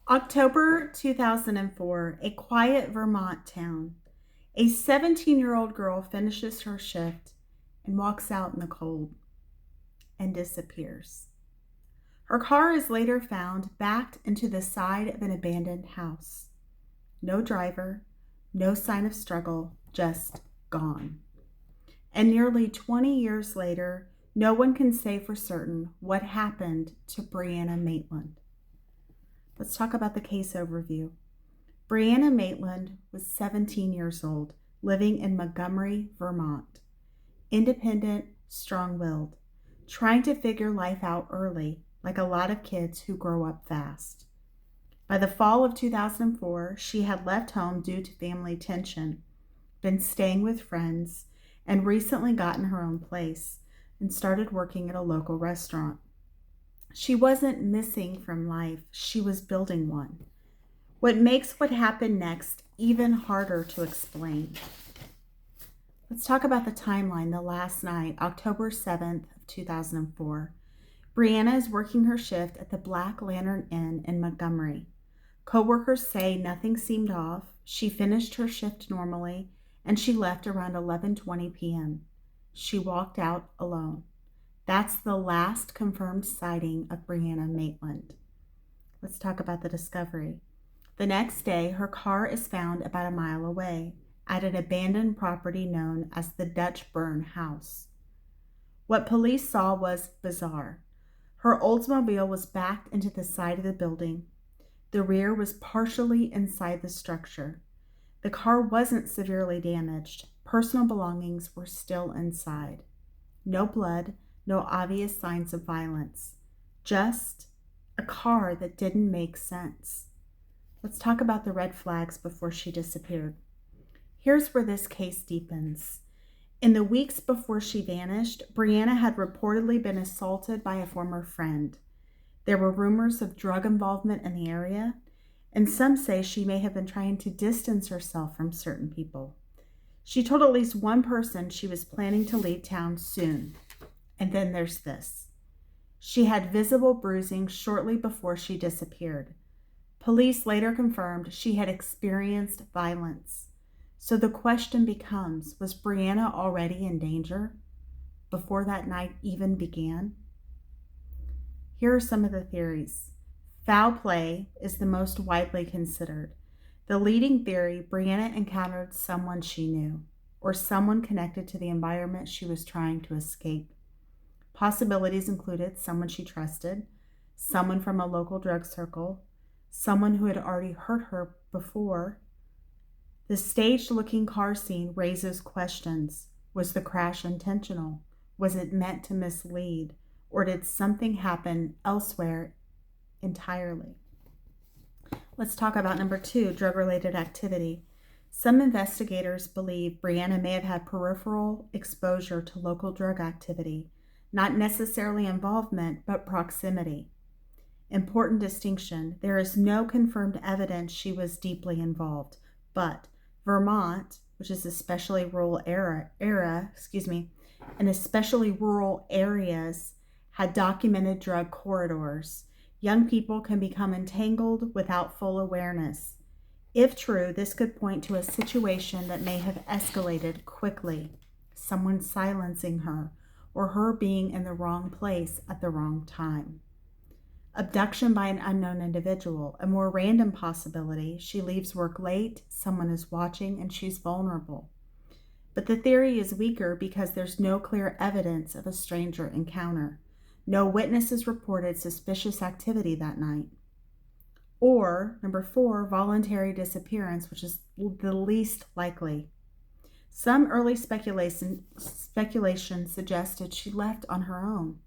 October 2004, a quiet Vermont town. A 17-year-old girl finishes her shift and walks out in the cold and disappears. Her car is later found backed into the side of an abandoned house. No driver, no sign of struggle, just gone. And nearly 20 years later, no one can say for certain what happened to Brianna Maitland. Let's talk about the case overview. Brianna Maitland was 17 years old, living in Montgomery, Vermont. Independent, strong-willed, trying to figure life out early, like a lot of kids who grow up fast. By the fall of 2004, she had left home due to family tension, been staying with friends, and recently gotten her own place and started working at a local restaurant. She wasn't missing from life, she was building one. What makes what happened next even harder to explain. Let's talk about the timeline, the last night, October 7th of 2004. Brianna is working her shift at the Black Lantern Inn in Montgomery. Coworkers say nothing seemed off. She finished her shift normally, and she left around 11:20 p.m. She walked out alone. That's the last confirmed sighting of Brianna Maitland. Let's talk about the discovery. The next day, her car is found about a mile away at an abandoned property known as the Dutch Burn House. What police saw was bizarre. Her Oldsmobile was backed into the side of the building. The rear was partially inside the structure. The car wasn't severely damaged. Personal belongings were still inside. No blood, no obvious signs of violence. Just a car that didn't make sense. Let's talk about the red flags before she disappeared. Here's where this case deepens. In the weeks before she vanished, Brianna had reportedly been assaulted by a former friend. There were rumors of drug involvement in the area, and some say she may have been trying to distance herself from certain people. She told at least one person she was planning to leave town soon. And then there's this. She had visible bruising shortly before she disappeared. Police later confirmed she had experienced violence. So the question becomes, was Brianna already in danger before that night even began? Here are some of the theories. Foul play is the most widely considered. The leading theory, Brianna encountered someone she knew, or someone connected to the environment she was trying to escape. Possibilities included someone she trusted, someone from a local drug circle, someone who had already hurt her before. The staged-looking car scene raises questions. Was the crash intentional? Was it meant to mislead? Or did something happen elsewhere entirely? Let's talk about number 2, drug-related activity. Some investigators believe Brianna may have had peripheral exposure to local drug activity, not necessarily involvement, but proximity. Important distinction. There is no confirmed evidence she was deeply involved, but Vermont, which is especially rural and especially rural areas, had documented drug corridors. Young people can become entangled without full awareness. If true, this could point to a situation that may have escalated quickly, someone silencing her, or her being in the wrong place at the wrong time. Abduction by an unknown individual, a more random possibility. She leaves work late, someone is watching, and she's vulnerable. But the theory is weaker because there's no clear evidence of a stranger encounter. No witnesses reported suspicious activity that night. Or, number 4, voluntary disappearance, which is the least likely. Some early speculation suggested she left on her own,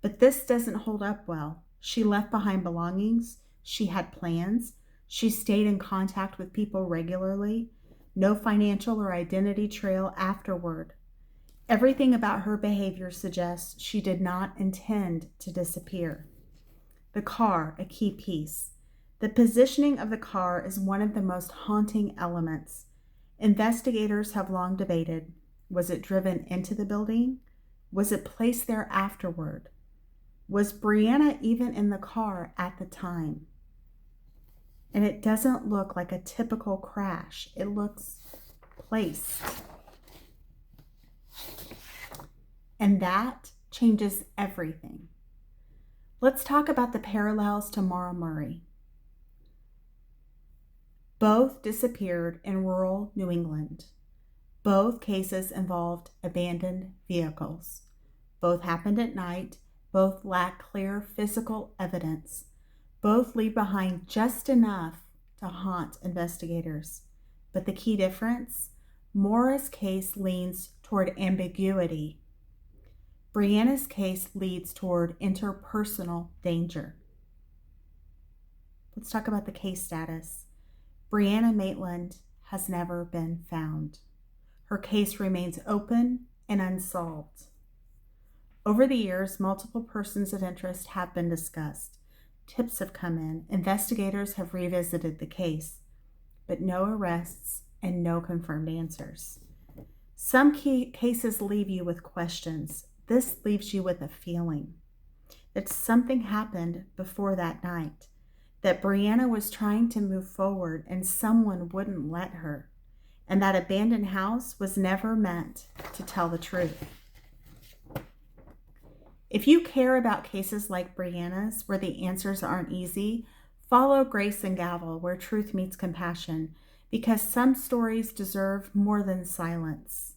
but this doesn't hold up well. She left behind belongings, she had plans, she stayed in contact with people regularly, no financial or identity trail afterward. Everything about her behavior suggests she did not intend to disappear. The car, a key piece. The positioning of the car is one of the most haunting elements. Investigators have long debated, was it driven into the building? Was it placed there afterward? Was Brianna even in the car at the time? And it doesn't look like a typical crash. It looks placed. And that changes everything. Let's talk about the parallels to Maura Murray. Both disappeared in rural New England. Both cases involved abandoned vehicles. Both happened at night. Both lack clear physical evidence. Both leave behind just enough to haunt investigators. But the key difference? Maura's case leans toward ambiguity. Brianna's case leads toward interpersonal danger. Let's talk about the case status. Brianna Maitkand has never been found. Her case remains open and unsolved. Over the years, multiple persons of interest have been discussed. Tips have come in. Investigators have revisited the case, but no arrests and no confirmed answers. Some key cases leave you with questions. This leaves you with a feeling that something happened before that night, that Brianna was trying to move forward and someone wouldn't let her, and that abandoned house was never meant to tell the truth. If you care about cases like Brianna's, where the answers aren't easy, follow Grace and Gavel, where truth meets compassion, because some stories deserve more than silence.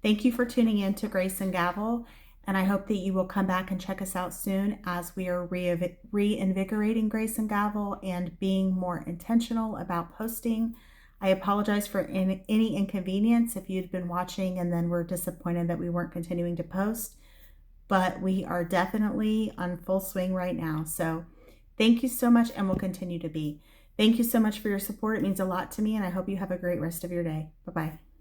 Thank you for tuning in to Grace and Gavel, and I hope that you will come back and check us out soon as we are reinvigorating Grace and Gavel and being more intentional about posting. I apologize for any inconvenience if you'd been watching and then were disappointed that we weren't continuing to post. But we are definitely on full swing right now. So thank you so much, and we'll continue to be. Thank you so much for your support. It means a lot to me, and I hope you have a great rest of your day. Bye-bye.